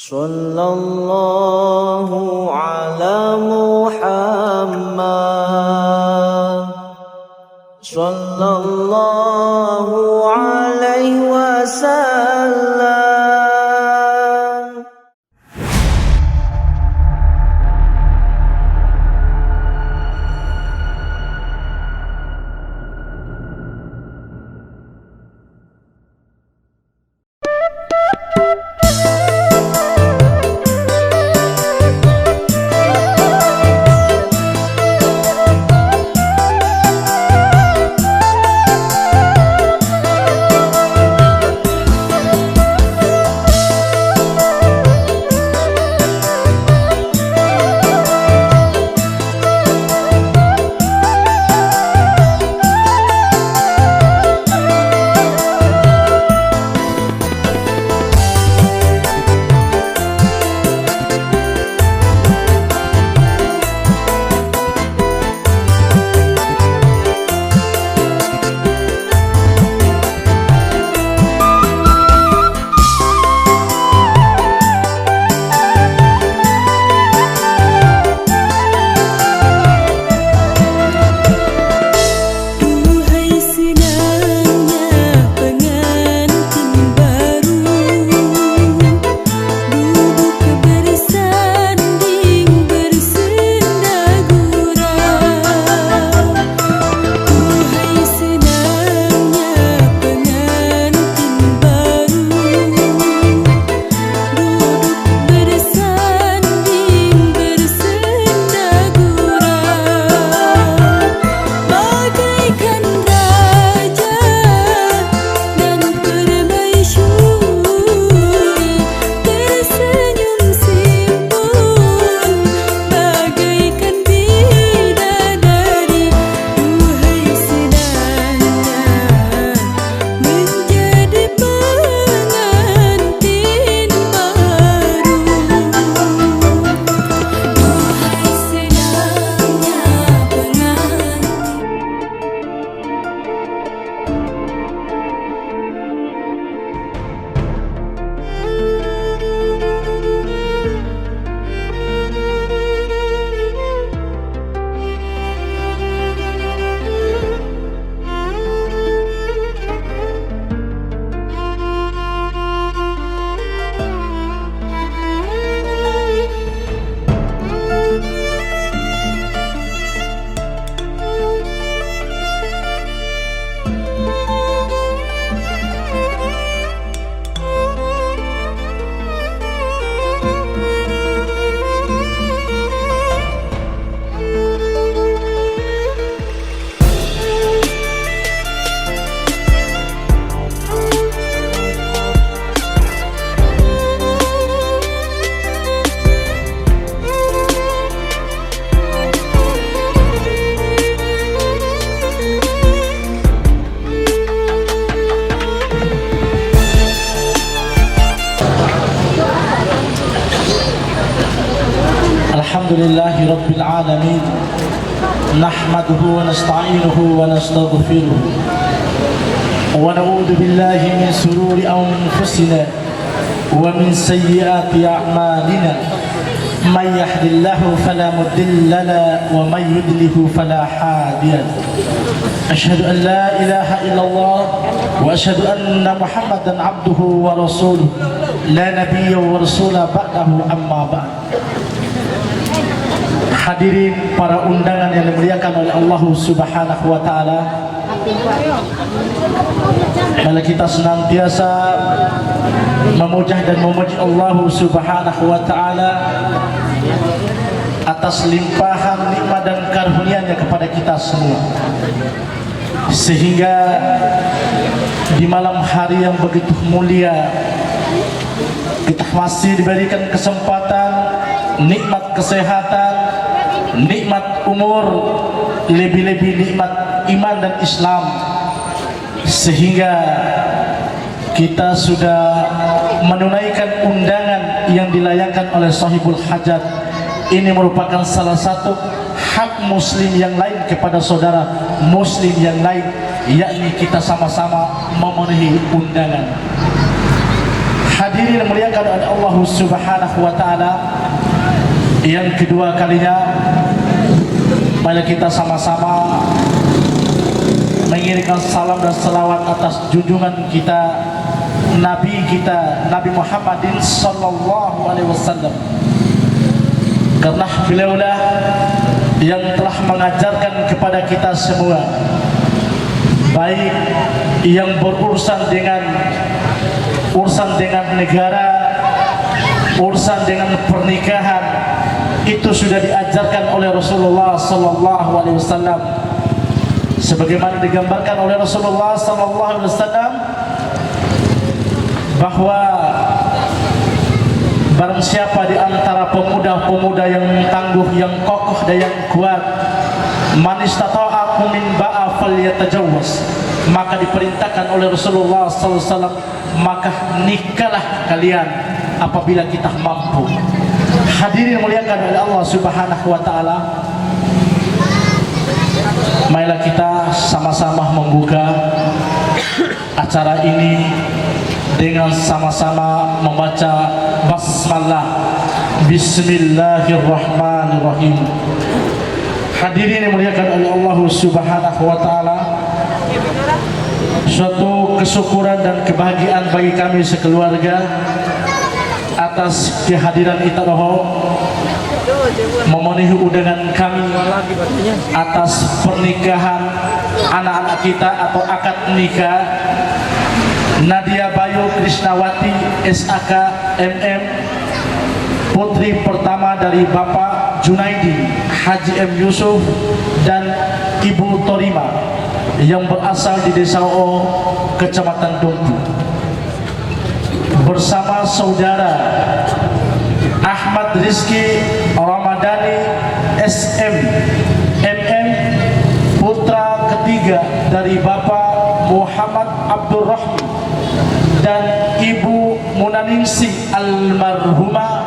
Sallallahu ala Muhammad, sallallahu alaihi wasallam. Alhamdulillahi Rabbil Alamin, nahmaduhu wa nasta'inuhu wa nastaghfiruh wa na'udhu billahi min sururi anfusina wa min sayyiati a'malina. Man yahdihillahu fala mudilla lahu wa man yudlilhu fala hadiya lahu. Asyhadu an la ilaha illallah wa asyhadu anna Muhammadan abduhu wa rasuluh, la nabiyya wa rasula ba'dahu, amma ba'd. Hadirin para undangan yang dimuliakan oleh Allah Subhanahu wa taala, mari kita senantiasa memuja dan memuji Allah Subhanahu wa taala atas limpahan nikmat dan karunia-Nya kepada kita semua, sehingga di malam hari yang begitu mulia kita masih diberikan kesempatan, nikmat kesehatan, nikmat umur, lebih-lebih nikmat iman dan Islam, sehingga kita sudah menunaikan undangan yang dilayangkan oleh sahibul hajat. Ini merupakan salah satu hak muslim yang lain kepada saudara muslim yang lain, yakni kita sama-sama memenuhi undangan. Hadirin muliakan oleh Allah Subhanahu wa taala, yang kedua kalinya mari kita sama-sama mengirimkan salam dan selawat atas junjungan kita, Nabi kita, Nabi Muhammadin sallallahu alaihi wasallam. Karena beliaulah yang telah mengajarkan kepada kita semua, baik yang berurusan dengan negara, urusan dengan pernikahan, itu sudah diajarkan oleh Rasulullah sallallahu alaihi wasallam. Sebagaimana digambarkan oleh Rasulullah sallallahu alaihi wasallam bahwa barang siapa di antara pemuda-pemuda yang tangguh, yang kokoh dan yang kuat, man istata'a min ba'a falyatajawwaz, maka diperintahkan oleh Rasulullah sallallahu alaihi wasallam, maka nikahlah kalian apabila kita mampu. Hadirin muliakan oleh Allah Subhanahu wa taala, marilah kita sama-sama membuka acara ini dengan sama-sama membaca basmalah. Bismillahirrahmanirrahim. Hadirin dimuliakan oleh Allah Subhanahu wa taala, suatu kesyukuran dan kebahagiaan bagi kami sekeluarga atas kehadiran Itaroho memenuhi undangan kami atas pernikahan anak-anak kita atau akad nikah Nadia Bayu Krisnawati SAK MM, putri pertama dari Bapak Junaidi Haji M Yusuf dan Ibu Torima yang berasal di Desa O, Kecamatan Dompu, bersama saudara Ahmad Rizki Ramadhani SM MM, putra ketiga dari Bapak Muhammad Abdul Rahmi dan Ibu Munaningsi almarhumah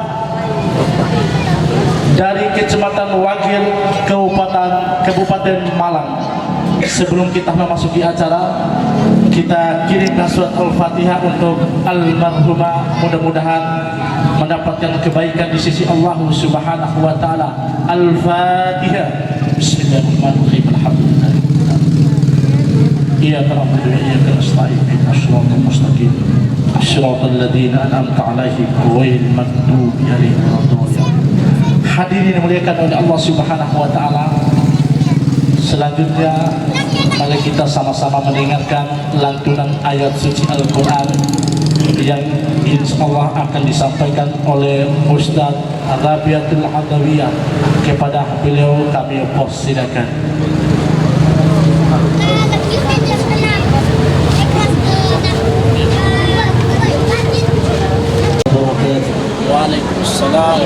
dari Kecamatan Wagil, Kabupaten Malang. Sebelum kita memasuki acara, kita kirimkan surat Al-Fatihah untuk almarhumah, mudah-mudahan mendapatkan kebaikan di sisi Allah Subhanahu wa taala. Al-Fatihah. Bismillahirrahmanirrahim. Alhamdulillah. Iyyaka na'budu wa iyyaka nasta'in. Ihdinas siratal mustaqim. Shiratal ladzina an'amta 'alaihim ghairil maghdubi 'alaihim waladdallin. Hadirin dimuliakan oleh Allah Subhanahu wa taala, selanjutnya mari kita sama-sama mendengarkan lantunan ayat suci Al-Quran yang insyaallah akan disampaikan oleh Ustaz Rabiatul Adawiyah. Kepada beliau kami persilakan. Waalaikumsalam.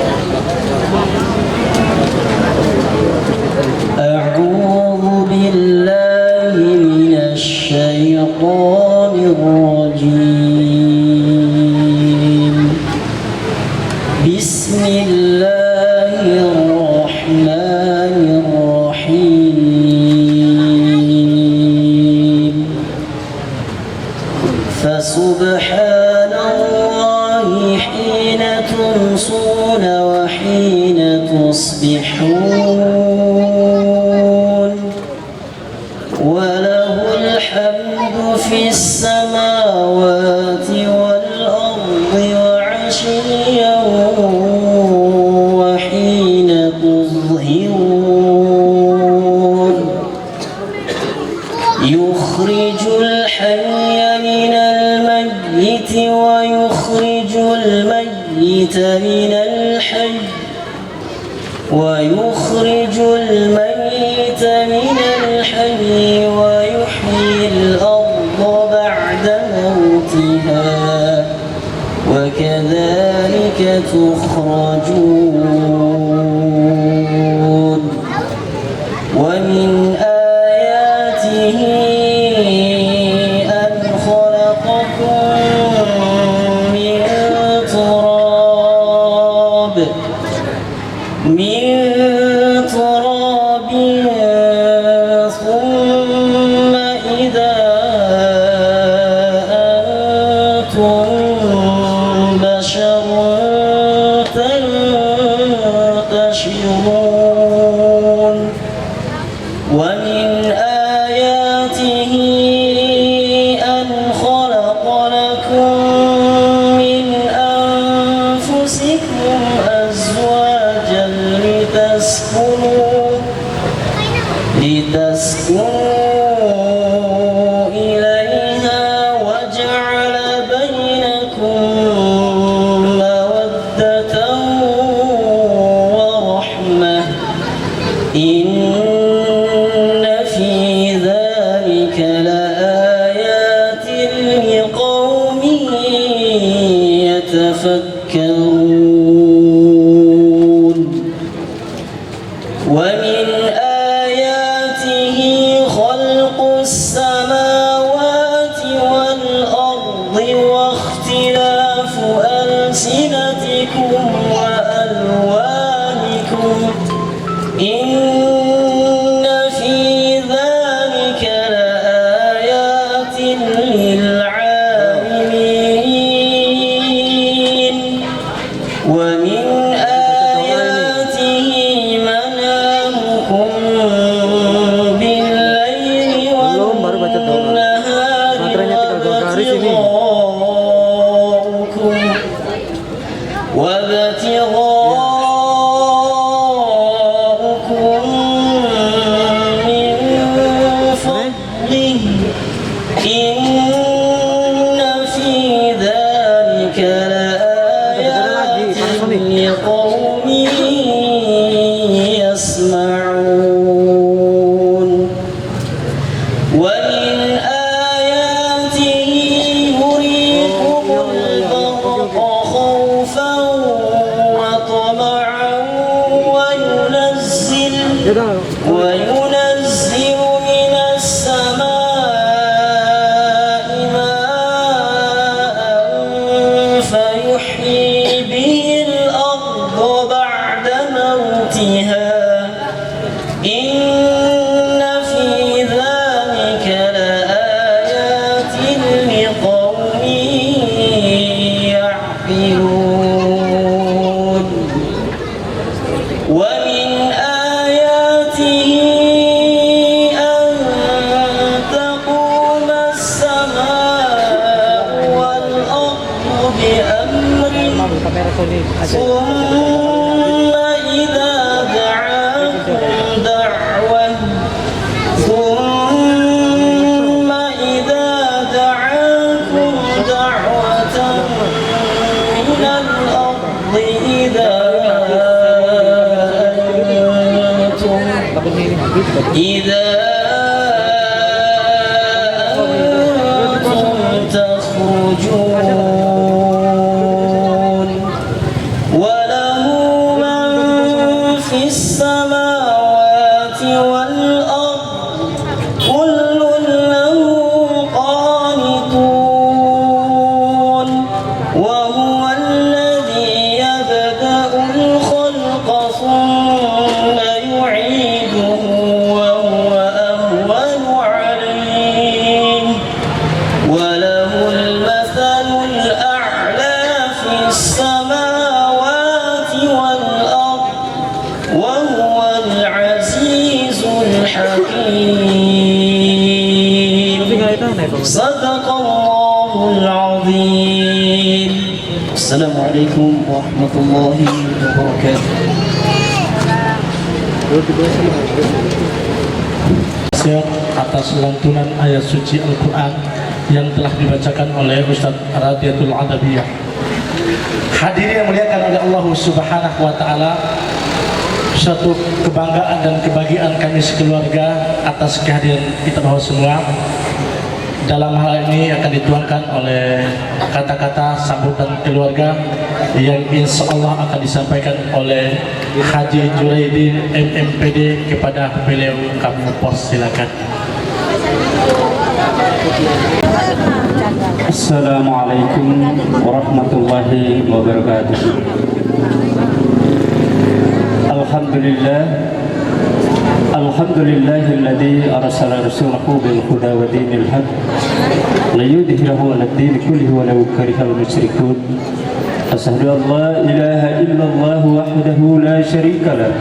A'udzu billahi minasy syaithanir rajim. Bismillahirrahmanirrahim. Fasubhanallahi hina tumsuna wa hina tusbihun. وله الحمد في السماوات والأرض وعشيا وحين تظهرون. يخرج الحي من الميت ويخرج الميت من الحي ويخرج الميت من الحي ويحيي الأرض بعد موتها وكذلك تخرجون. ومن آياته أن خلقكم من تراب ثم إذا أنتم تهتدون ومن آياته خلق السماوات والأرض واختلاف ألسنتكم وألوانكم إن في ذلك لآيات للعالمين ومن آياته منامكم بالليل والنهار وابتغاؤكم من فضله إن في ذلك لآيات لقوم يسمعون ومن آياته يريكم البرق خوفا وطمعا وينزل من السماء ماء فيحيي به الأرض بعد موتها إن في ذلك لآيات لقوم يعقلون ومن آياته أن تقوم السماء والأرض بأمره ثم إذا دعاكم دعوة من الأرض إذا أنتم تخرجون وله من في السماوات والأرض كل له قانتون وهو الذي يبدأ الخلق ثم يعيده وهو أهون عليه وله المثل الأعلى في السماوات والأرض وهو العزيز الحكيم صدق الله العظيم السلام عليكم ورحمة الله وبركاته. Atas lantunan ayat suci Al-Quran yang telah dibacakan oleh Ustaz Radiatul Adabiyah. Hadirin yang muliakan oleh Allah Subhanahu wa Ta'ala, suatu kebanggaan dan kebahagiaan kami sekeluarga atas kehadiran kita semua. Dalam hal ini akan dituangkan oleh kata-kata sambutan keluarga yang insya Allah akan disampaikan oleh Haji Juraidin MMPD kepada beliau. Kami persilakan. Assalamualaikum warahmatullahi wabarakatuh. Alhamdulillahilladzi arsala rasulahu bil huda wa dinil haq liyudhhirahu 'ala ad-din kullihi walau karihal musyrikun. Asyhadu an la ilaha illallah wahdahu la syarika lah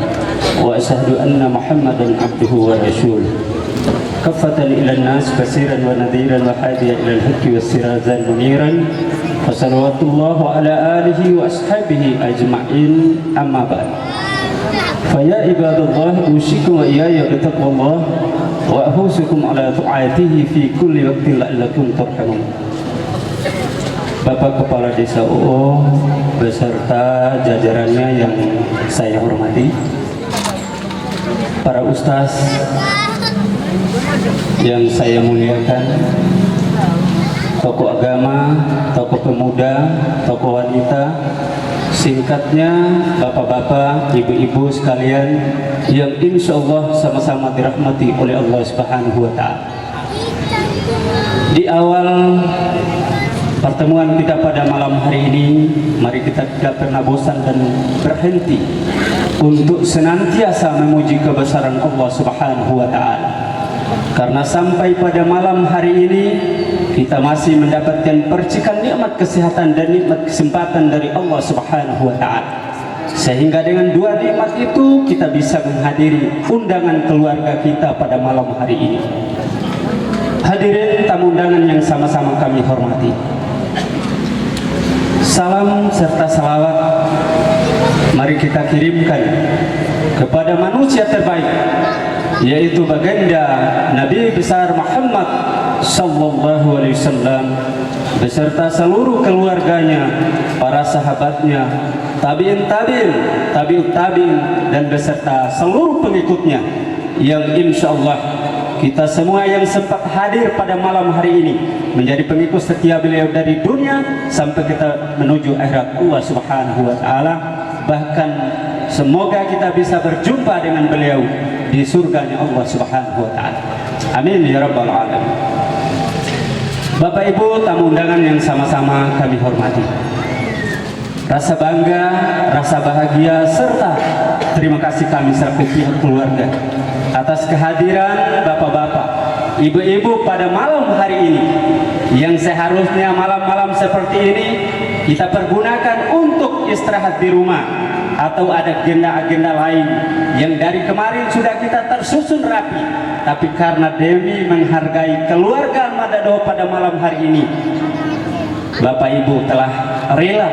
wa asyhadu anna Muhammadan 'abduhu wa rasuluh. Kaffatan ila an-nas basiran wa nadhiran wa hadiyan ila al-haqqi was sirajan muniran. Wa salawatullahu ala alihi wa ashabihi ajma'in, amma ba'd. Faya ibadallah, usikum wa iyaya bitaqwallah wa ahusukum ala ta'atihi fi kulli waqtin la'allakum turhamun. Bapak Kepala Desa UU beserta jajarannya yang saya hormati, para ustaz yang saya muliakan, tokoh agama, tokoh pemuda, tokoh wanita, Singkatnya, bapak-bapak, ibu-ibu sekalian yang insya Allah sama-sama dirahmati oleh Allah Subhanahu wa Ta'ala. Di awal pertemuan kita pada malam hari ini, mari kita tidak pernah bosan dan berhenti untuk senantiasa memuji kebesaran Allah Subhanahu wa Ta'ala. Karena sampai pada malam hari ini kita masih mendapatkan percikan nikmat kesehatan dan nikmat kesempatan dari Allah Subhanahu wa Ta'ala. Sehingga dengan dua nikmat itu kita bisa menghadiri undangan keluarga kita pada malam hari ini. Hadirin tamu undangan yang sama-sama kami hormati, salam serta salawat mari kita kirimkan kepada manusia terbaik, yaitu baginda Nabi besar Muhammad sallallahu alaihi wasallam beserta seluruh keluarganya, para sahabatnya, tabi'in, dan beserta seluruh pengikutnya yang insya Allah kita semua yang sempat hadir pada malam hari ini menjadi pengikut setia beliau dari dunia sampai kita menuju akhirat Allah Subhanahu wa Ta'ala. Bahkan semoga kita bisa berjumpa dengan beliau di surganya Allah Subhanahu wa Ta'ala. Amin ya rabbal alamin. Bapak Ibu tamu undangan yang sama-sama kami hormati, rasa bangga, rasa bahagia serta terima kasih kami selaku pihak keluarga atas kehadiran bapak-bapak, ibu-ibu pada malam hari ini yang seharusnya malam-malam seperti ini kita pergunakan untuk istirahat di rumah atau ada agenda-agenda lain yang dari kemarin sudah kita tersusun rapi, tapi karena demi menghargai keluarga Madado pada malam hari ini, Bapak Ibu telah rela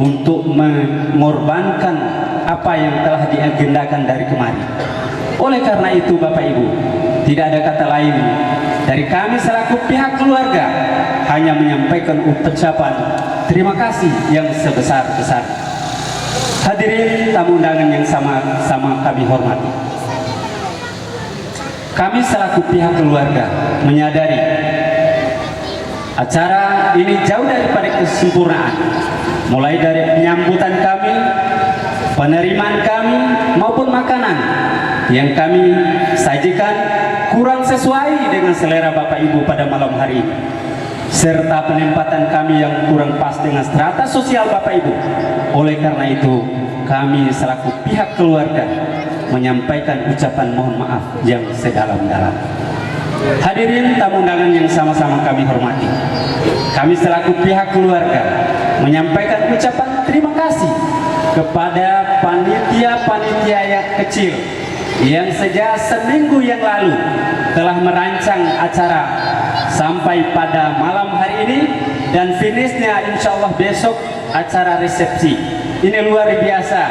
untuk mengorbankan apa yang telah diagendakan dari kemarin. Oleh karena itu Bapak Ibu, tidak ada kata lain dari kami selaku pihak keluarga hanya menyampaikan ucapan terima kasih yang sebesar-besar. Hadirin tamu undangan yang sama-sama kami hormati, kami selaku pihak keluarga menyadari acara ini jauh daripada kesempurnaan, mulai dari penyambutan kami, penerimaan kami maupun makanan yang kami sajikan kurang sesuai dengan selera Bapak Ibu pada malam hari ini, serta penempatan kami yang kurang pas dengan strata sosial Bapak Ibu. Oleh karena itu kami selaku pihak keluarga menyampaikan ucapan mohon maaf yang sedalam-dalam. Hadirin tamu undangan yang sama-sama kami hormati, kami selaku pihak keluarga menyampaikan ucapan terima kasih kepada panitia-panitia yang kecil yang sejak seminggu yang lalu telah merancang acara sampai pada malam hari ini, dan finishnya insya Allah besok acara resepsi. Ini luar biasa,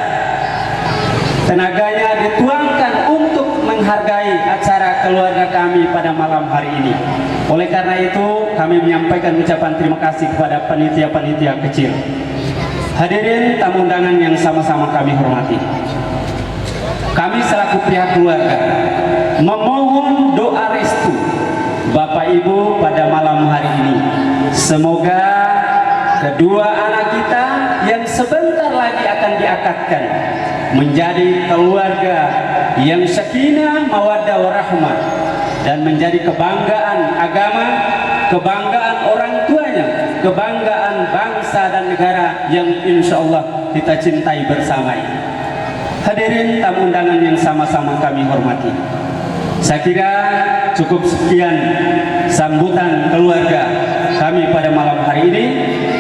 tenaganya dituangkan untuk menghargai acara keluarga kami pada malam hari ini. Oleh karena itu kami menyampaikan ucapan terima kasih kepada panitia-panitia kecil. Hadirin tamu undangan yang sama-sama kami hormati, kami selaku pihak keluarga memohon doa restu Bapak Ibu pada malam hari ini. Semoga kedua anak kita yang sebentar lagi akan diakadkan menjadi keluarga yang sakinah, mawaddah, warahmah, dan menjadi kebanggaan agama, kebanggaan orang tuanya, kebanggaan bangsa dan negara yang insya Allah kita cintai bersama ini. Hadirin tamu undangan yang sama-sama kami hormati, saya kira cukup sekian sambutan keluarga kami pada malam hari ini.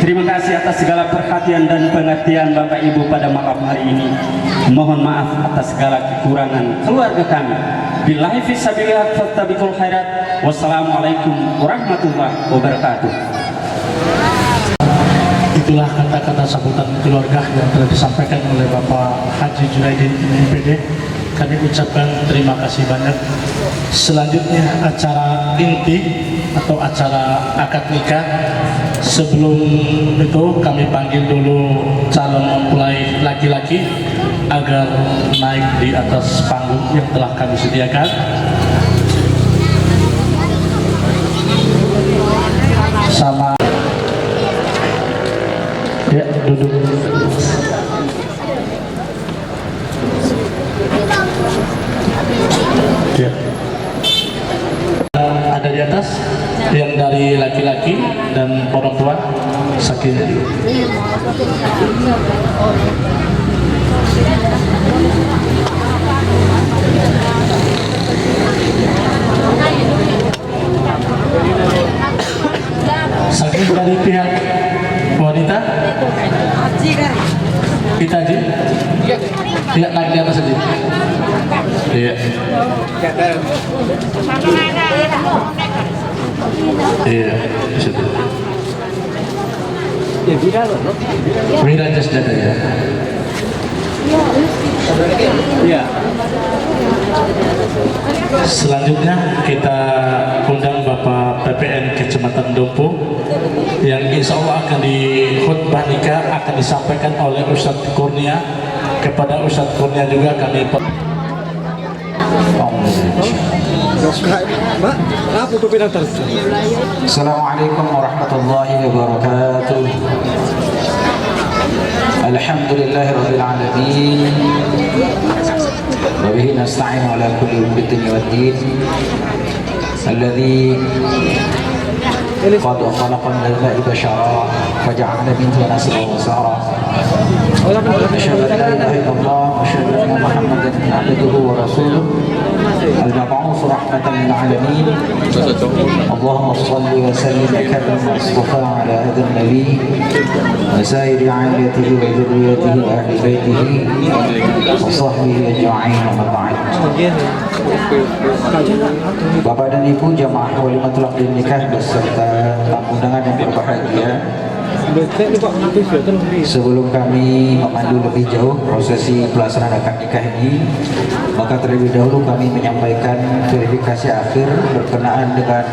Terima kasih atas segala perhatian dan pengertian Bapak Ibu pada malam hari ini. Mohon maaf atas segala kekurangan keluarga kami. Billahi fisabilillah fattabiqul khairat. Wassalamualaikum warahmatullahi wabarakatuh. Itulah kata-kata sambutan keluarga yang telah disampaikan oleh Bapak Haji Junaidin MPD. Kami ucapkan terima kasih banyak. Selanjutnya acara inti atau acara akad nikah. Sebelum itu kami panggil dulu calon mempelai laki-laki agar naik di atas panggung yang telah kami sediakan. Sama ya, duduk. Sakinah. Saking dari pihak wanita kita aja tidak naik di atas aja. Iya. Iya. Wira jas dada ya. Iya. Selanjutnya kita undang Bapak PPN Kecamatan Dompu yang insya Allah akan di khutbah nikah akan disampaikan oleh Ustadz Kurnia. Kepada Ustadz Kurnia juga kami Assalamualaikum warahmatullahi wabarakatuh. Alhamdulillahirabbil alamin. Wa bihi nasta'inu ala kulli ummatin waddin. Alladzi qad khalaqana al-ma'i bashara wa ja'ala minhu nasran wa sara. Asyhadu an la ilaha illallah wa asyhadu anna Muhammadan abduhu wa rasuluh. المبعوث رحمة للعالمين. اللهم صل وسلم وكرم واصطفى على هذا النبي وسائر عائلته وذريته وأهل بيته وصحبه أجمعين وما بعد. Bapak dan Ibu jamaah walimatul akad nikah beserta tamu undangan yang berbahagia, sebelum kami memandu lebih jauh prosesi pelaksanaan akad nikah ini, maka terlebih dahulu kami menyampaikan verifikasi akhir berkenaan dengan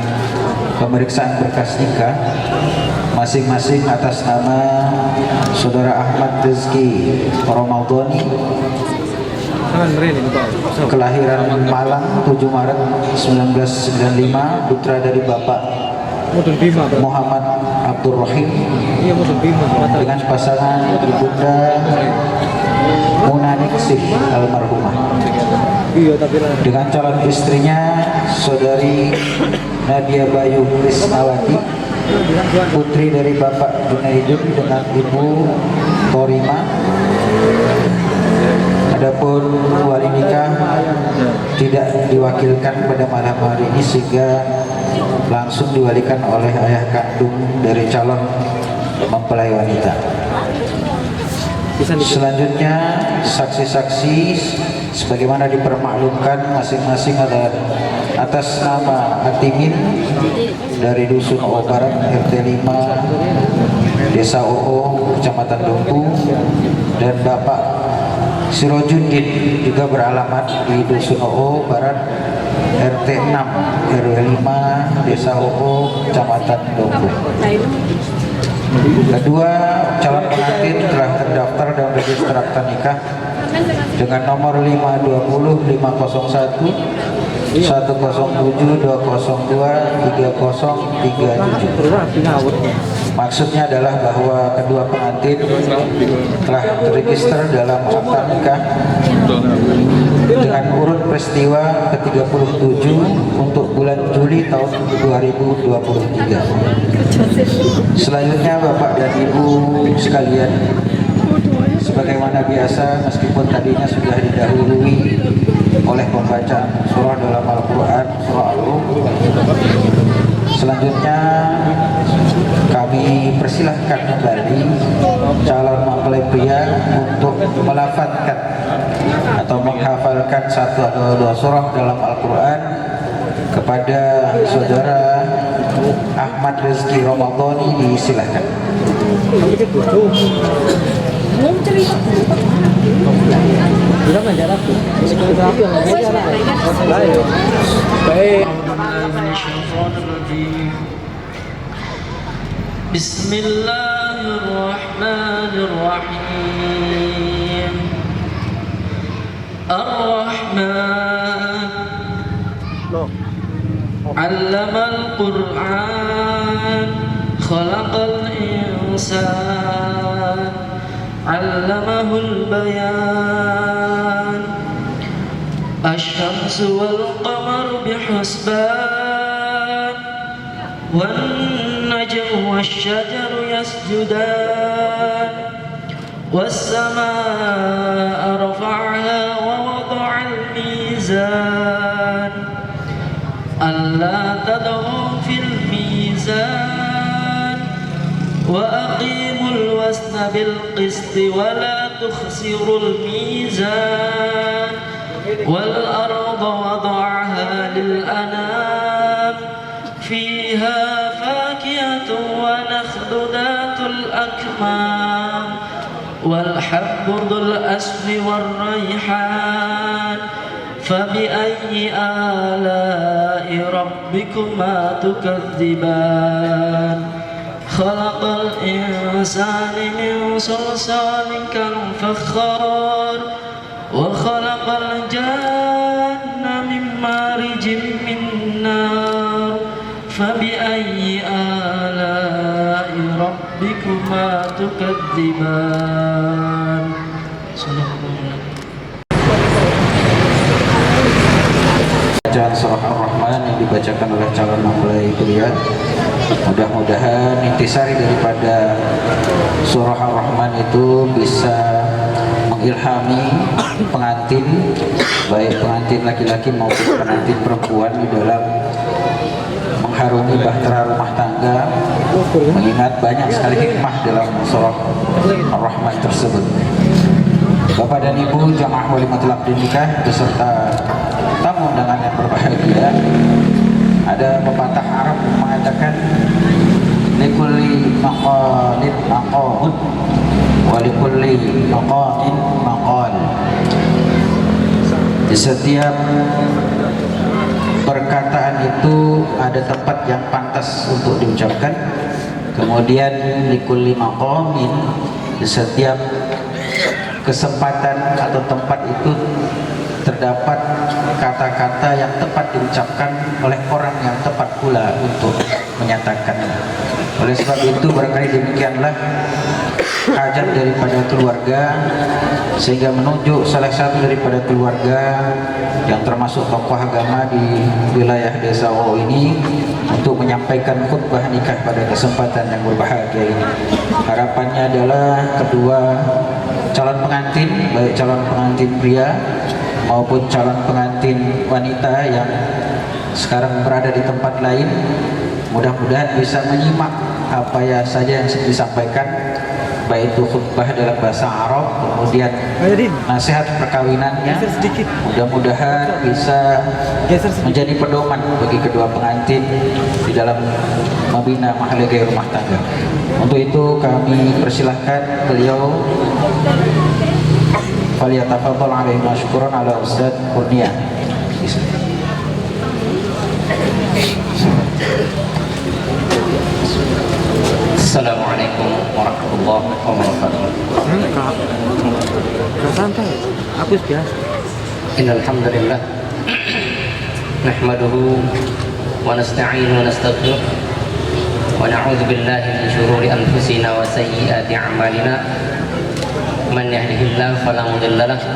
pemeriksaan berkas nikah masing-masing atas nama Saudara Ahmad Rizki Romadhani, kelahiran Malang 7 Maret 1995, putra dari Bapak Muhammad Abdul Rahim dengan pasangan Ibunda Munaningsih almarhumah, dengan calon istrinya Saudari Nadia Bayu Krisnawati, putri dari Bapak Junaidun dengan Ibu Torima. Adapun wali nikah tidak diwakilkan pada malam hari ini sehingga langsung diwalikan oleh ayah kandung dari calon mempelai wanita. Selanjutnya saksi-saksi sebagaimana dipermaklumkan masing-masing ada atas nama Atimin dari Dusun Oo Barat RT 5 Desa Oo Kecamatan Dompu, dan Bapak Sirojuddin juga beralamat di Dusun Oo Barat RT 6 RW 5 Desa Oo Kecamatan Dompu. Kedua calon pengantin telah terdaftar dalam register akta nikah dengan nomor 520 501 107 202 3037. Maksudnya adalah bahwa kedua pengantin telah terregister dalam akta nikah dengan urut peristiwa ke-37 untuk bulan Juli tahun 2023. Selanjutnya Bapak dan Ibu sekalian, sebagaimana biasa meskipun tadinya sudah didahului oleh pembacaan surah dalam Al-Quran, surah Al-Rum, selanjutnya kami persilahkan kembali calon mempelai pria untuk melafadzkan atau menghafalkan satu atau dua surah dalam Al-Quran kepada Saudara Ahmad Rizki Romadhani. Disilahkan. Bismillahirrahmanirrahim. Ar-Rahman 'allamal Qur'an, khalaqal insan, 'allamahul bayan. Asy-syamsu wal qamaru bihusban, wan najmu والشجر يسجدان والسماء رفعها ووضع الميزان ألا تطغوا في الميزان وأقيموا الوزن بالقسط ولا تخسروا الميزان والأرض وضعها للأنام فيها فاكهة ونخل ذات الأكمام والحب ذو الأسف والريحان فبأي آلاء ربكما تكذبان خلق الإنسان من صلصال كالفخار وخلق الجن من مارج من نار فبأي آلاء ربكما تكذبان صدق الله. Bacaan surah Ar-Rahman yang dibacakan oleh calon mempelai pria, mudah-mudahan intisari daripada surah Ar-Rahman itu bisa mengilhami pengantin, baik pengantin laki-laki maupun pengantin perempuan, di dalam mengharumi bahtera rumah tangga, mengingat banyak sekali hikmah dalam surah Ar-Rahman tersebut. Bapak dan Ibu jamaah walimatul akdi nikah beserta tamu undangan yang berbahagia, ada pepatah Arab mengatakan likulli maqalin maqal wa likulli maqamin maqal. Di setiap perkataan itu ada tempat yang pantas untuk diucapkan. Kemudian likulli maqamin, di setiap kesempatan atau tempat itu terdapat kata-kata yang tepat diucapkan oleh orang yang tepat pula untuk menyatakannya. Oleh sebab itu barangkali demikianlah hajat daripada keluarga, sehingga menunjuk salah satu daripada keluarga yang termasuk tokoh agama di wilayah desa Wow ini untuk menyampaikan khutbah nikah pada kesempatan yang berbahagia ini. Harapannya adalah kedua calon pengantin, baik calon pengantin pria maupun calon pengantin wanita yang sekarang berada di tempat lain, mudah-mudahan bisa menyimak apa ya saja yang disampaikan, baik itu khutbah dalam bahasa Arab, kemudian nasihat perkawinannya, mudah-mudahan bisa menjadi pedoman bagi kedua pengantin di dalam membina mahalia rumah tangga. Untuk itu kami persilahkan beliau faliyatafadhal alaihi masykuran ala Ustaz Kurnia. Assalamualaikum warahmatullahi wabarakatuh. Santai, aku biasa. Innal hamdalillah nahmaduhu wa nasta'inuhu wa nastaghfiruh wa na'udzu billahi min shururi anfusina wa sayyiati a'malina. Man yahdihillahu fala mudilla lahu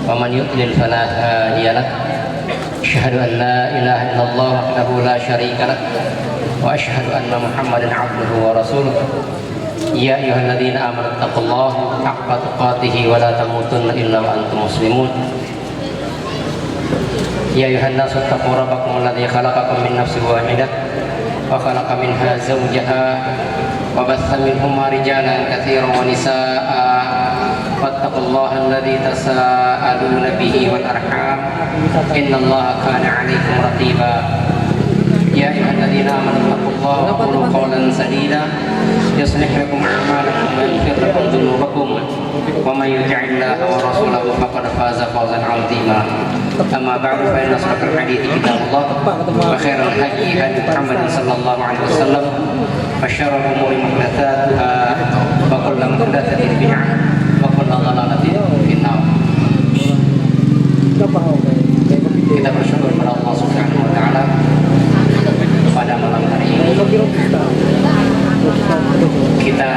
wa man yudlil fala hadiya lahu. Asyhadu an la ilaha illallah wahdahu la syarika lahu wa asyhadu anna Muhammadan 'abduhu wa rasuluh. Ya ayyuhalladzina amanu taqullaha haqqa tuqatih wa la tamutunna illa wa antum muslimun. Ya ayyuhan nasu taqu rabbakum alladzi khalaqakum min nafsin wahidah wa khalaqa minha zawjaha wa batha minhuma rijalan katsiran wa nisaa'a wattaqullaha alladzi tasaaluna bihi wal arham innallaha kana 'alaikum raqiba. Ya ayyuhalladzina amanu taqullaha wa qulu qawlan sadida yuslih lakum a'malakum wa yaghfir lakum dhunubakum wa may yuti'illaha wa rasulahu faqad faza fawzan 'azima. Amma ba'du fa inna asdaqal hadithi kitabullah wa khairal hadi hadi Muhammad sallallahu alaihi wasallam wa syarrul umuri muhdatsatuha wa kullu muhdatsatin bid'ah wa kullu dhalalatin finnar. Kita bersyukur kepada Allah Subhanahu wa taala pada malam hari ini kita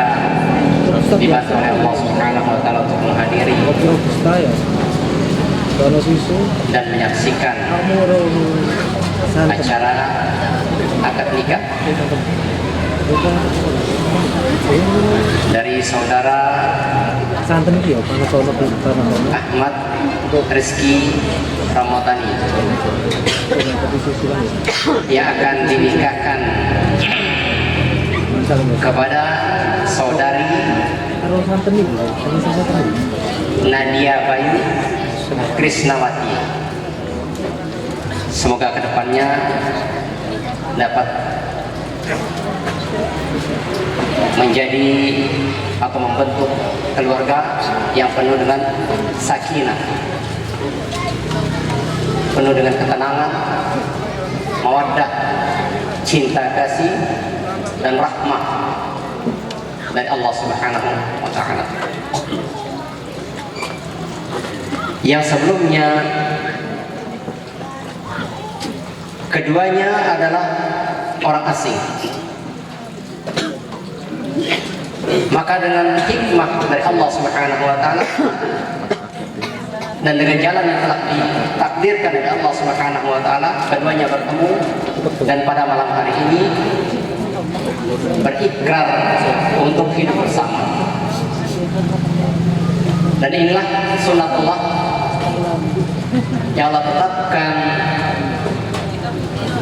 dibantu oleh Allah Subhanahu wa taala untuk menghadiri dan menyaksikan acara akad nikah dari saudara Santan itu ya, kalau soal Ahmad Rizky Ramadhani yang akan dinikahkan kepada saudari kalau santan itu, Nadia Bayu Krisnawati. Semoga kedepannya dapat menjadi atau membentuk keluarga yang penuh dengan sakinah, penuh dengan ketenangan, mawaddah, cinta kasih dan rahmah dari Allah Subhanahu wa Ta'ala. Yang sebelumnya keduanya adalah orang asing, maka dengan hikmah dari Allah Subhanahu wa Ta'ala dan dengan jalan yang telah ditakdirkan oleh Allah Subhanahu wa Ta'ala, keduanya bertemu dan pada malam hari ini berikrar untuk hidup bersama. Dan inilah sunatullah yang Allah tetapkan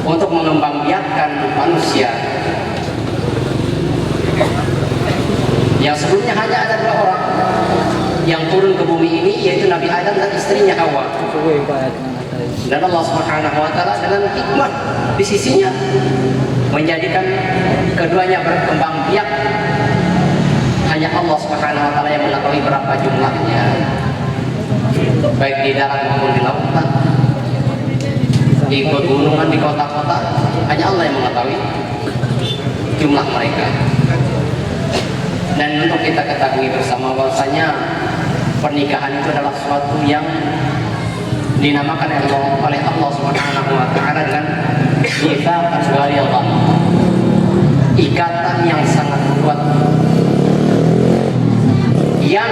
untuk mengembangbiakkan manusia. Yang sebelumnya hanya ada 2 orang yang turun ke bumi ini, yaitu Nabi Adam dan istrinya Hawa. Dan Allah Subhanahu wa Ta'ala dengan hikmah di sisinya menjadikan keduanya berkembang biak. Hanya Allah Subhanahu wa Ta'ala yang mengetahui berapa jumlahnya, baik di darat maupun di lautan, di pegunungan, di kota-kota. Hanya Allah yang mengetahui jumlah mereka. Dan untuk kita ketahui bersama bahwasanya pernikahan itu adalah suatu yang dinamakan oleh Allah Subhanahu wa Ta'ala dengan mitsaqan ghalidhan, ikatan yang sangat kuat, yang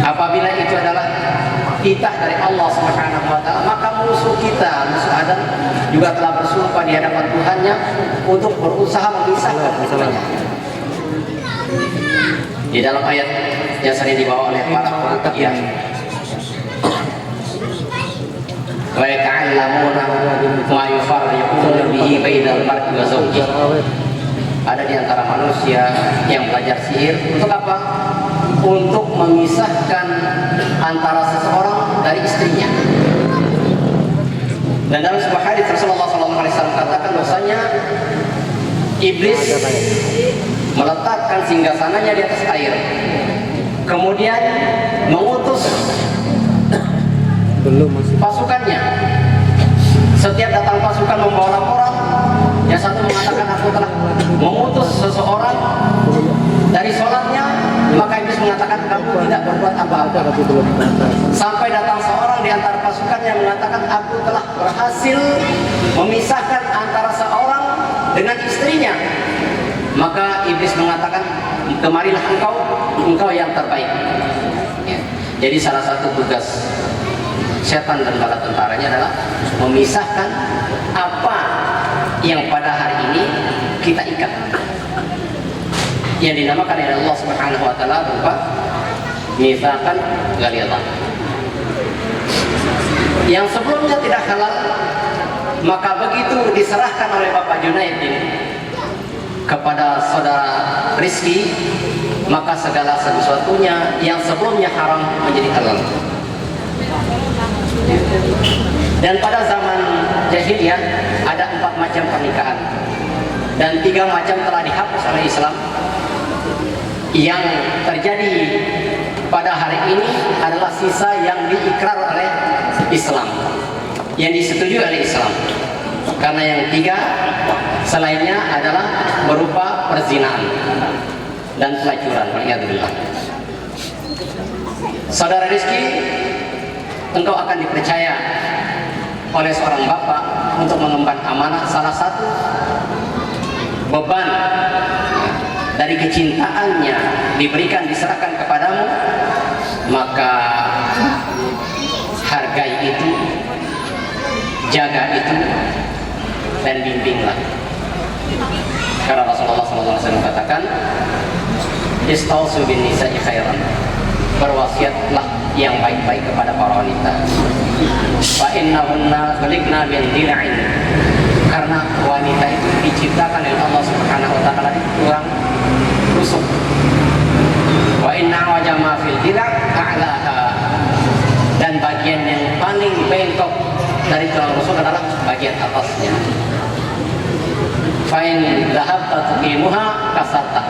apabila itu adalah titah dari Allah Subhanahu wa Ta'ala, maka musuh kita, musuh Adam juga telah bersumpah di hadapan Tuhannya untuk berusaha memisahkan keduanya. Di dalam ayat yang sering dibawa oleh para qur'an, wa yata'allamuna ma yufarriquna bihi bainal mar'i wa zawjihi. Ada di antara manusia yang belajar sihir untuk apa? Untuk memisahkan antara seseorang dari istrinya. Dan dalam sebuah hadis Rasulullah SAW katakan bahwasanya iblis meletakkan singgasananya di atas air, kemudian mengutus pasukannya. Setiap datang pasukan membawa laporan, yang satu mengatakan aku telah mengutus seseorang dari sholatnya, maka iblis mengatakan kamu tidak berbuat apa-apa. Sampai datang seorang di antara pasukan yang mengatakan aku telah berhasil memisahkan antara seorang dengan istrinya. Maka iblis mengatakan kemarilah engkau yang terbaik. Ya. Jadi salah satu tugas setan dan bala tentaranya adalah memisahkan apa yang pada hari ini kita ikat, yang dinamakan oleh Allah Subhanahu wa Ta'ala berupa mitsaqan ghalidhan. Yang sebelumnya tidak halal, maka begitu diserahkan oleh Bapak Junaid ini kepada saudara Rizky, maka segala sesuatunya yang sebelumnya haram menjadi halal. Dan pada zaman jahiliyah ada 4 macam pernikahan, dan 3 macam telah dihapus oleh Islam. Yang terjadi pada hari ini adalah sisa yang diikrar oleh Islam, yang disetujui oleh Islam. Karena yang 3 selainnya adalah berupa perzinaan dan pelacuran. Waliyadzubillah. Saudara Rizky, engkau akan dipercaya oleh seorang bapak untuk mengemban amanah. Salah satu beban dari kecintaannya diberikan, diserahkan kepadamu, maka hargai itu, jaga itu, dan bimbinglah. Karena Rasulullah SAW katakan, istausu bin nisa'i khairan, berwasiatlah yang baik-baik kepada para wanita. Fa innahunna khuliqna min dil'in, karena wanita itu diciptakan oleh Allah Subhanahu wa taala dari tulang rusuk. Wa inna wajama fil dila' a'laha, dan bagian yang paling bengkok dari tulang rusuk adalah bagian atasnya. Fa in dhahabta tuqimuha kasarta,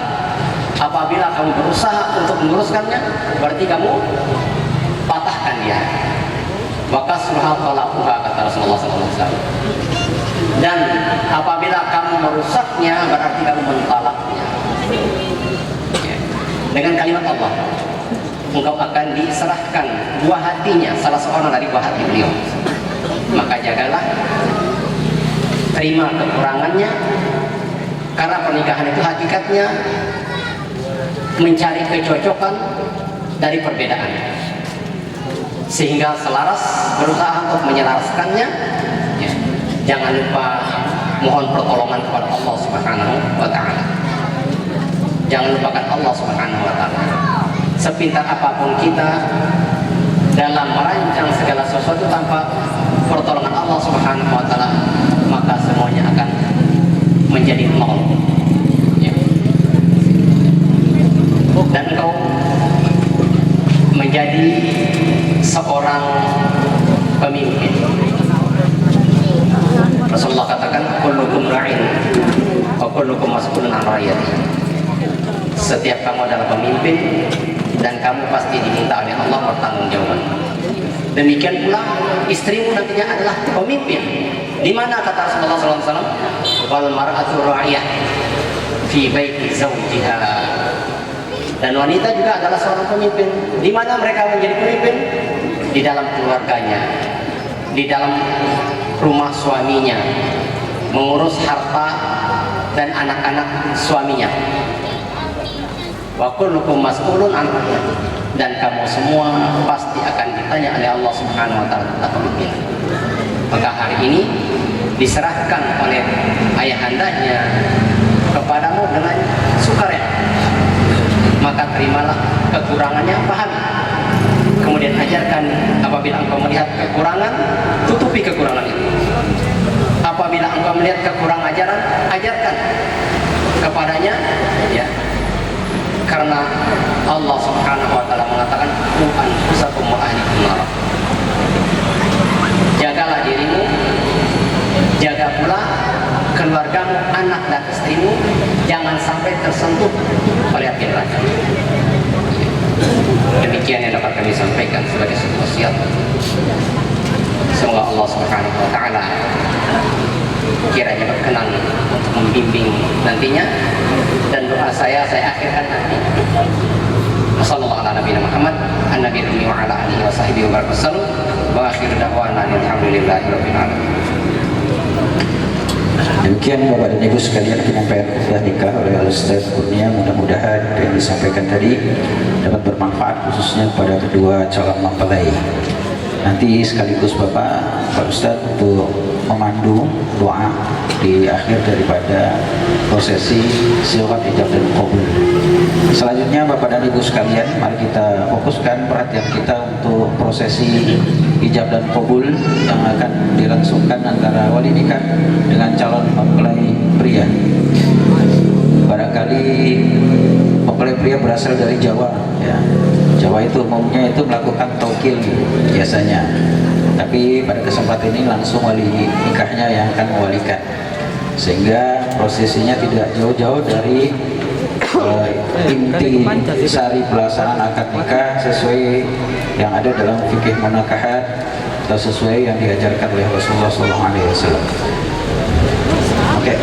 apabila kamu berusaha untuk meluruskannya, berarti kamu patahkan dia. Maka surah talaquha, kata Rasulullah SAW. Dan apabila kamu merusaknya, berarti kamu mentalaknya. Dengan kalimat Allah, engkau akan diserahkan buah hatinya, salah seorang dari buah hati beliau. Maka jagalah, terima kekurangannya, karena pernikahan itu hakikatnya mencari kecocokan dari perbedaan, sehingga selaras, berusaha untuk menyelaraskannya. Ya. Jangan lupa mohon pertolongan kepada Allah Subhanahu wa taala. Jangan lupakan Allah Subhanahu wa taala. Sepintar apapun kita dalam merancang segala sesuatu tanpa pertolongan Allah Subhanahu wa taala, maka semuanya akan menjadi nol. Ya. Dan engkau menjadi seorang pemimpin. Rasulullah katakan, kullukum ra'in wa kullukum mas'ulun an ra'iyati. Setiap kamu adalah pemimpin dan kamu pasti diminta oleh Allah pertanggungjawaban. Demikian pula istrimu nantinya adalah pemimpin. Di mana kata Rasulullah SAW, wal mar'atu ra'iyah fi baiti zawjiha. Dan wanita juga adalah seorang pemimpin. Di mana mereka menjadi pemimpin? Di dalam keluarganya, di dalam rumah suaminya, mengurus harta dan anak-anak suaminya. Wa kullukum mas'ulun an ra'iyati, dan kamu semua pasti akan ditanya oleh Allah Subhanahu wa taala tentang pemimpinan. Maka hari ini diserahkan oleh ayahandanya kepadamu dengan sukarela. Maka terimalah kekurangannya, pahami. Kemudian ajarkan, apabila engkau melihat kekurangan, tutupi kekurangan itu. Apabila engkau melihat kekurang ajaran, ajarkan kepadanya, ya. Karena Allah Subhanahu wa taala mengatakan, qu anfusakum wa ahlikum nar. Jagalah dirimu, jaga pula keluargamu, anak dan istrimu, jangan sampai tersentuh oleh api neraka. Demikian yang dapat kami sampaikan sebagai sebuah wasiat. Semoga Allah Subhanahu wa taala kiranya berkenan untuk membimbing nantinya, dan doa saya akhirkan nanti. Wassallallahu ala nabiyina Muhammad an-nabiyyi wa ala alihi wa sahbihi wa barakatuh. Wa akhiru da'wana alhamdulillahi rabbil alamin. Demikian Bapak dan Ibu sekalian penyampaian khutbah nikah oleh Al-Ustaz Kurnia. Mudah-mudahan yang disampaikan tadi dapat bermanfaat khususnya pada kedua calon mempelai. Nanti sekaligus Pak Ustaz untuk memandu doa di akhir daripada prosesi siwak ijab dan qabul. Selanjutnya Bapak dan Ibu sekalian, mari kita fokuskan perhatian kita untuk prosesi ijab dan qabul yang akan dilangsungkan antara wali nikah dengan calon mempelai pria. Barangkali mempelai pria berasal dari Jawa, ya. Jawa itu umumnya itu melakukan taukil biasanya, tapi pada kesempatan ini langsung wali nikahnya yang akan mewalikan, sehingga prosesinya tidak jauh-jauh dari inti sari pelaksanaan akad nikah sesuai yang ada dalam fikih munakahat atau sesuai yang diajarkan oleh Rasulullah SAW. Oke.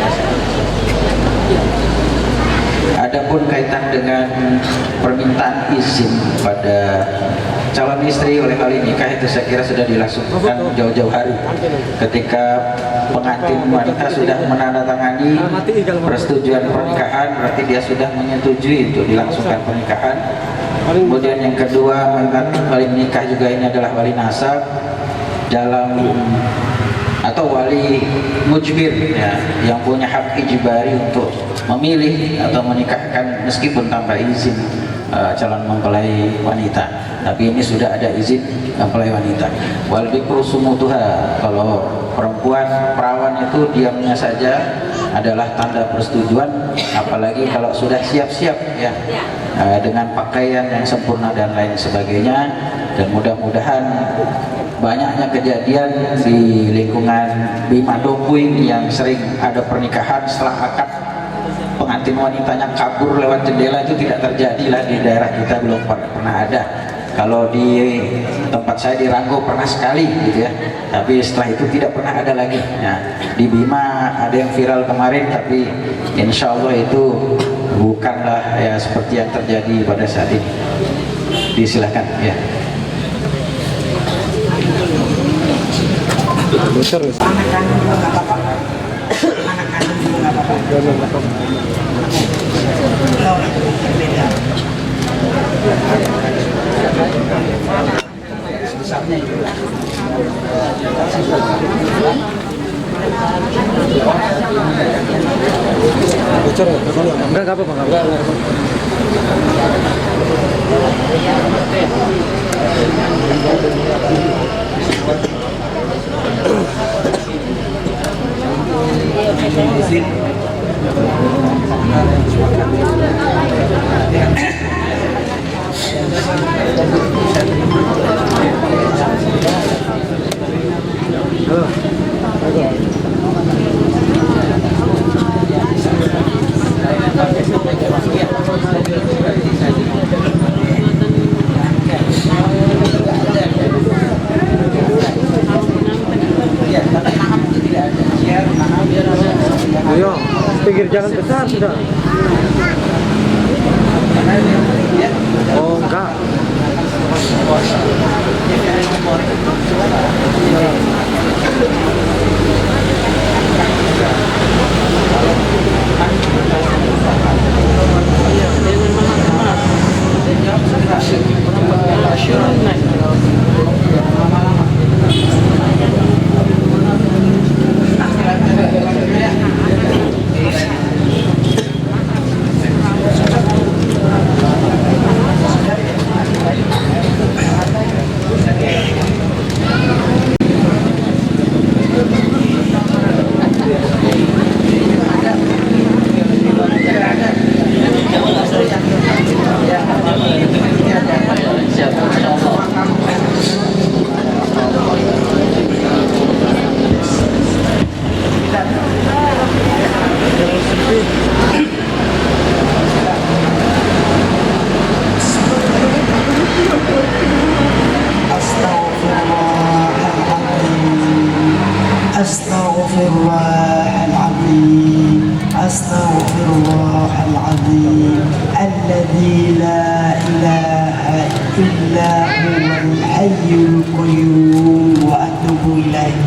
Adapun kaitan dengan permintaan izin pada calon istri oleh wali nikah itu saya kira sudah dilangsungkan jauh-jauh hari ketika pengantin wanita sudah menandatangani persetujuan pernikahan, berarti dia sudah menyetujui untuk dilangsungkan pernikahan. Kemudian yang kedua, wali nikah juga ini adalah wali nasab. Dalam atau wali mujbir ya, yang punya hak ijbari untuk memilih atau menikahkan meskipun tanpa izin calon mempelai wanita. Tapi ini sudah ada izin mempelai wanita. Wal bikru sumutuha, kalau perempuan perawan itu diamnya saja adalah tanda persetujuan, apalagi kalau sudah siap-siap ya, dengan pakaian yang sempurna dan lain sebagainya. Dan mudah-mudahan banyaknya kejadian di lingkungan Bima Dompuing yang sering ada pernikahan setelah akad pengantin wanitanya kabur lewat jendela, itu tidak terjadi lah di daerah kita, belum pernah ada. Kalau di tempat saya di Ranggo pernah sekali gitu ya, tapi setelah itu tidak pernah ada lagi. Nah, di Bima ada yang viral kemarin, tapi insya Allah itu bukanlah ya seperti yang terjadi pada saat ini. Disilahkan ya. Anak kandung juga nggak apa-apa. Anak kandung juga nggak apa-apa. Kalau itu berbeda. Sebesarnya itu. Bocor ya? Enggak apa-apa, enggak apa-apa. Ayo, pinggir jalan besar sudah. Oh enggak. Astaghfirullahaladzim, astaghfirullahaladzim, alladzi la ilaha illa huwal hayyul qayyum wa atubu ilaih.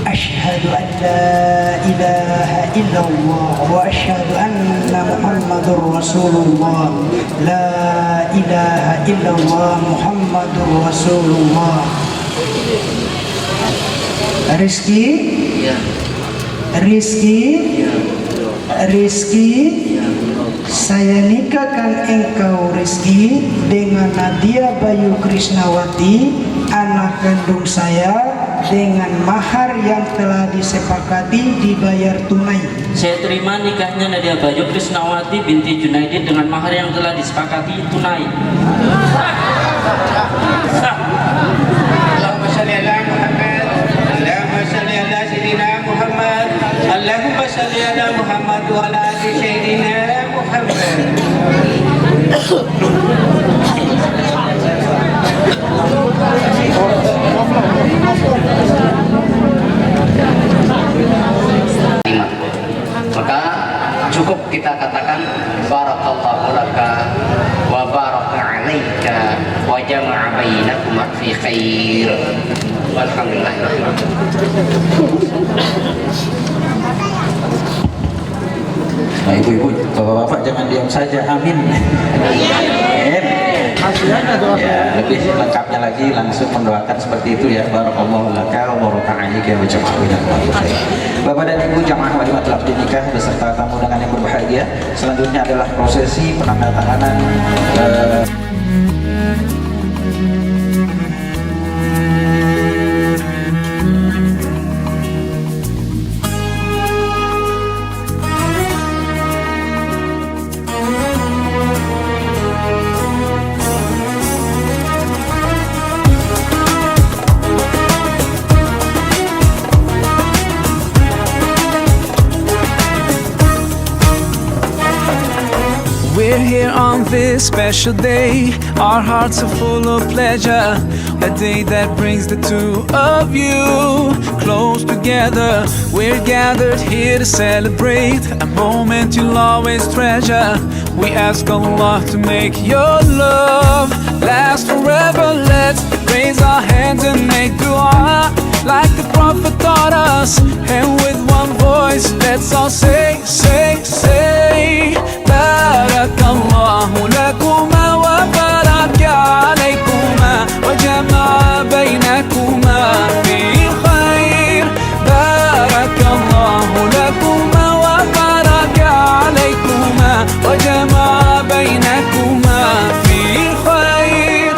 Ashhadu an la ilaha illallah wa ashhadu anna Muhammadur Rasulullah. La ilaha illallah Muhammadur Rasulullah. Rizki, Rizki, saya nikahkan engkau Rizki dengan Nadia Bayu Krisnawati, anak kandung saya, dengan mahar yang telah disepakati dibayar tunai. Saya terima nikahnya Nadia Bayu Krisnawati binti Junaidi dengan mahar yang telah disepakati tunai. Allahumma salli ala Muhammad wa ala ali sayyidina Muhammad. Maka cukup kita katakan barakallahu laka wa baraka alaika wa jama'a bainakuma fi khair. Walhamdulillah. Nah, ibu-ibu, bapak-bapak jangan diam saja, amin. Ya, lebih lebih lengkapnya lagi langsung mendoakan seperti itu ya. Barakallahu laka wa baraka alaika wa jama'a khair. Bapak dan Ibu jamaah walimatul akad nikah beserta tamu dengan yang berbahagia, selanjutnya adalah prosesi penandatanganan We're here on this special day. Our hearts are full of pleasure. A day that brings the two of you close together. We're gathered here to celebrate a moment you'll always treasure. We ask Allah to make your love last forever. Let's raise our hands and make dua like the Prophet taught us. And with one voice, let's all say, Barakallahu lakuma wa baraka alaykuma wa jama'a baynakuma fi khair. Barakallahu lakuma wa baraka alaykuma wa jama'a baynakuma fi khair.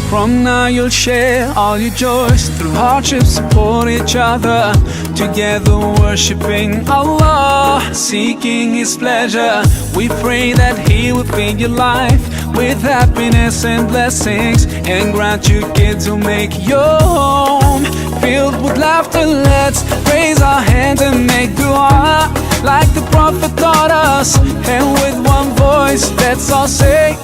From now you'll share all your joys. Through hardships support each other. Together worshipping Allah, seeking His pleasure. We pray that He will fill your life with happiness and blessings, and grant you kids who make your home filled with laughter. Let's raise our hands and make dua like the Prophet taught us. And with one voice, let's all say,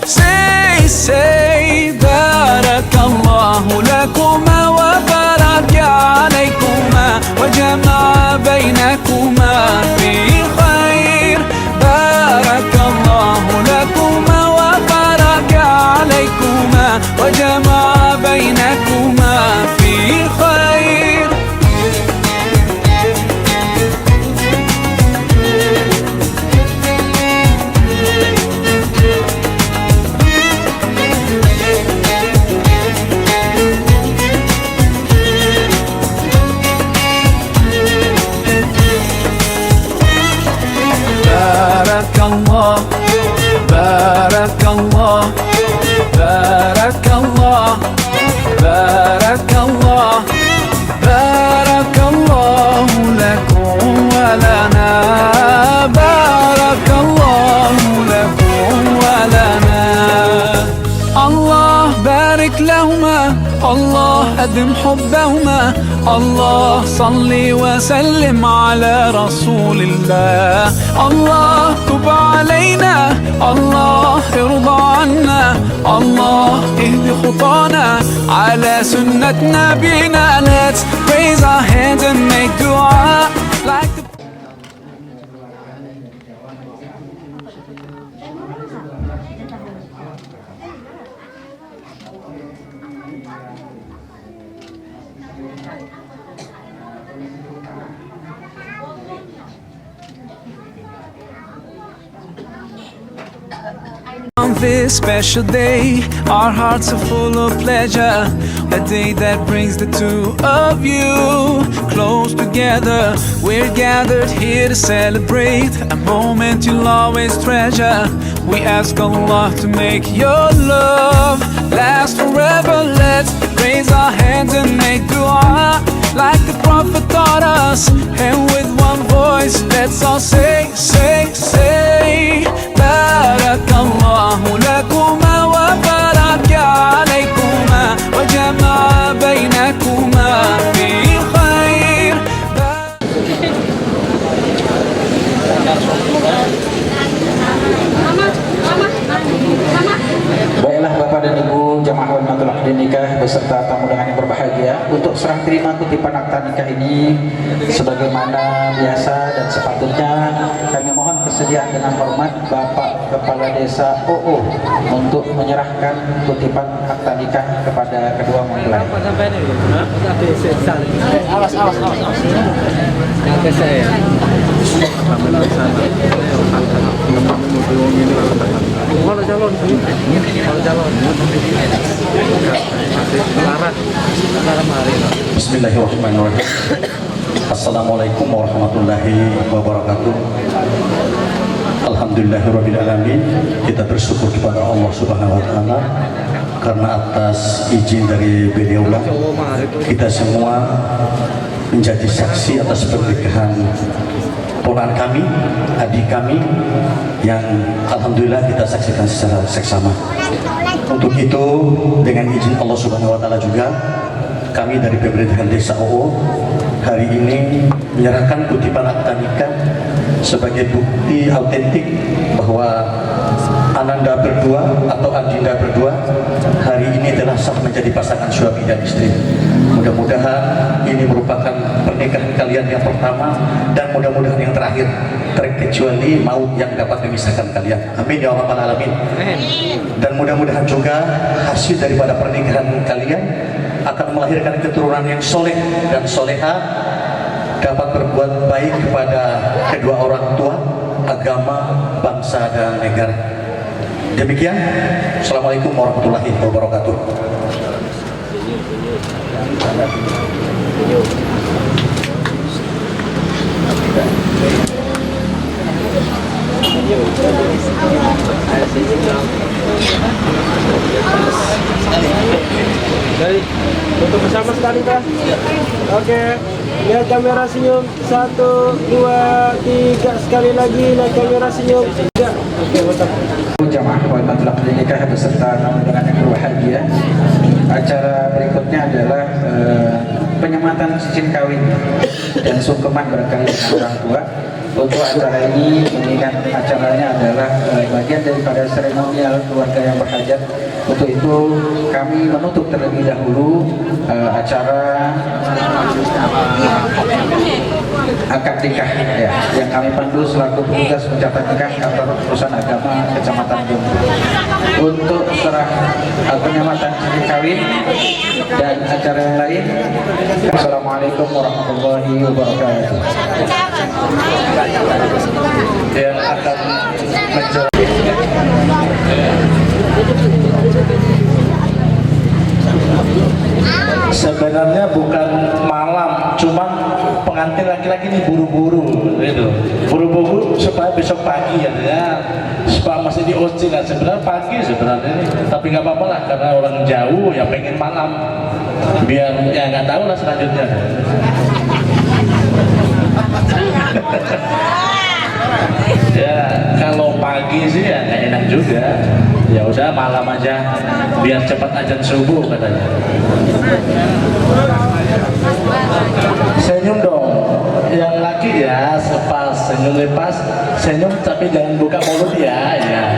Barakallahu lakuma wa baraka alaykuma wa jama'a baynakuma fi khair. Barakallahu lakuma wa baraka alaykuma wa jama'a baynakuma fi khair. Barakallah, Barakallah, Barakallah, Barakallah, Barakallahu lakum wa lana. Barakallahu lakum wa lana. Allah barik lahuma, Allah adim hubbahuma. Allah salli wa sallim ala rasulillah. Allah tub alayna, Allah irda anna. Allah ihdi khutana ala sunnat nabina. Let's raise our hands and make dua like the On this special day, our hearts are full of pleasure. A day that brings the two of you close together. We're gathered here to celebrate a moment you'll always treasure. We ask Allah to make your love last forever. Let's raise our hands and make dua like the Prophet taught us. And with one voice, let's all say, Barakallahu lakuma wa baraka alaykuma wa jama'a baynakuma fi khair. Baiklah Bapak dan Ibu jamaah walimatul akad nikah beserta tamu dengan yang berbahagia, untuk serah terima kutipan akta nikah ini sebagaimana biasa dan sepatutnya kami mohon persediaan dengan hormat Bapak Kepala Desa OO untuk menyerahkan kutipan akta nikah kepada kedua mempelai. Awas. Nanti saya. Kalau calon. Bismillahirrahmanirrahim. Assalamualaikum warahmatullahi wabarakatuh. Alhamdulillahirrabbilalamin. Kita bersyukur kepada Allah Subhanahu wa Ta'ala karena atas izin dari beliaulah kita semua menjadi saksi atas pernikahan ponakan kami, adik kami yang alhamdulillah kita saksikan secara seksama. Untuk itu dengan izin Allah Subhanahu wa Ta'ala juga kami dari pemerintahan Desa OO hari ini menyerahkan kutipan akta nikah sebagai bukti autentik bahwa Ananda berdua atau Adinda berdua hari ini telah sah menjadi pasangan suami dan istri. Mudah-mudahan ini merupakan pernikahan kalian yang pertama dan mudah-mudahan yang terakhir, terkecuali maut yang dapat memisahkan kalian. Amin ya rabbal alamin. Dan mudah-mudahan juga hasil daripada pernikahan kalian akan melahirkan keturunan yang soleh dan soleha, dapat berbuat baik kepada kedua orang tua, agama, bangsa dan negara. Demikian. Assalamualaikum warahmatullahi wabarakatuh. Dari untuk bersama sekali kah? Oke. Lihat kamera senyum. 1, 2, 3. Sekali lagi lihat kamera senyum. 3. Oke, mantap. Jamaah wajib akad nikah beserta tamu dengan yang berbahagia. Acara berikutnya adalah penyematan cincin kawin dan sungkeman berkali dengan orang tua. Untuk acara ini mengingat acaranya adalah bagian daripada seremonial keluarga yang berhajat. Untuk itu kami menutup terlebih dahulu acara akad nikah ya, yang kami pandu selaku petugas pencatat nikah kantor urusan agama Kecamatan Jumbo. Untuk serah penyematan cincin kawin dan acara yang lain, Assalamualaikum warahmatullahi wabarakatuh. Yang akan menjalani sebenarnya bukan malam, cuman pengantin laki-laki ini buru-buru gitu. Buru-buru supaya besok pagi ya, supaya masih di OC kan. Sebenarnya pagi sebenarnya ini, tapi nggak apa-apa lah karena orang jauh ya pengen malam, biar ya nggak tahu lah selanjutnya. Ya kalau pagi sih ya nggak enak juga. Ya udah malam aja biar cepat azan subuh katanya. Senyum dong, yang laki ya sepas senyum lepas, senyum tapi jangan buka mulut ya. Ya.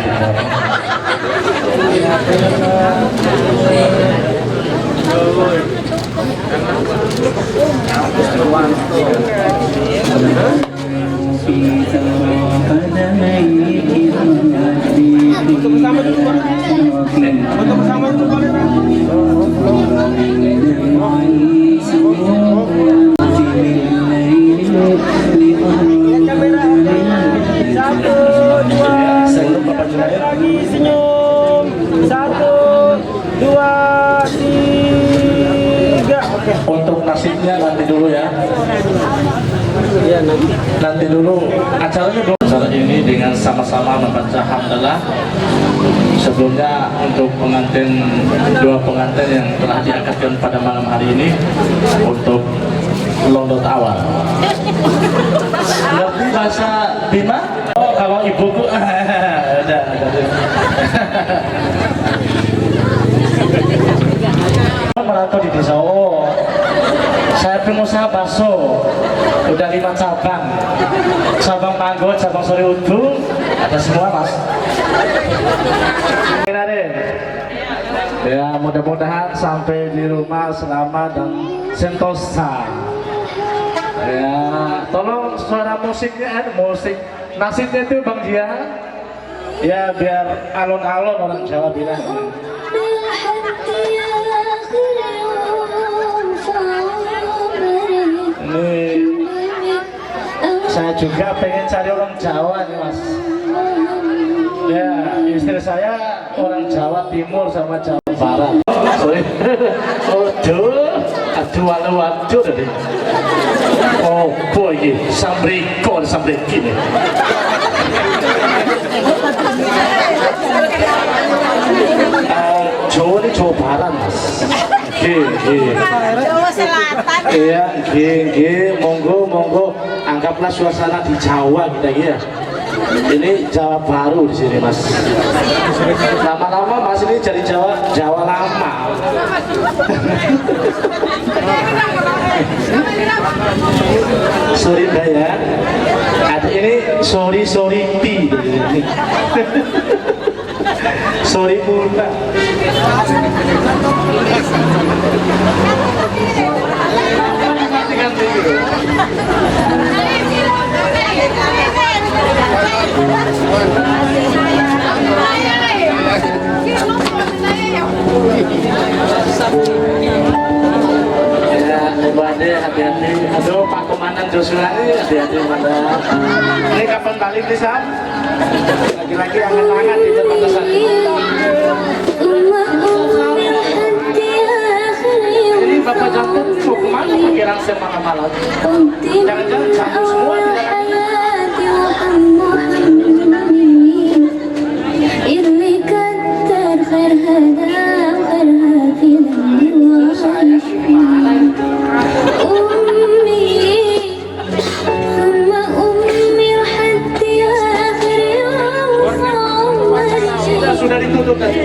Untuk nasibnya nanti dulu ya. Iya, Nanti dulu acaranya belum. Acara ini dengan sama-sama membaca hamdalah. Sebelumnya untuk pengantin, dua pengantin yang telah diakadkan pada malam hari ini untuk londot awal. Ngerti bahasa Bima? Oh kalau ibuku ada. Merantau di desa. Oh, saya pengusaha bakso, udah 5 cabang, cabang Panggot, cabang Sori Udu, ada semua mas. Ya mudah-mudahan sampai di rumah selamat dan sentosa. Ya tolong suara musiknya, musik Nasibnya itu Bang Jia, ya biar alon-alon orang Jawa bilang. Ini saya juga pengen cari orang Jawa nih Mas. Ya istri saya orang Jawa Timur sama Jawa Barat. Sorry. Aduh tadi. Oh boy, sambriko nih. Jawa ini Jawa Barat Mas. Jawa Selatan. Iya, monggo anggaplah suasana di Jawa kita ya. Ini Jawa baru di sini Mas. Lama-lama Mas ini jadi Jawa lama. Sorry Mbak ya. Ini sorry Pi. Sorry Bunda. Hati-hati. Aduh Pak Komandan Joshua ini hati-hati Komandan. Ini kapan balik nih Sam? Lagi-lagi angan-angan di perbatasan. Ini Bapak Jantan mau kemana pakai rangsel malam-malam? Jangan-jangan sambung semua tidak lagi. Sudah ditutup tadi.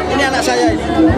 Ini anak saya ini.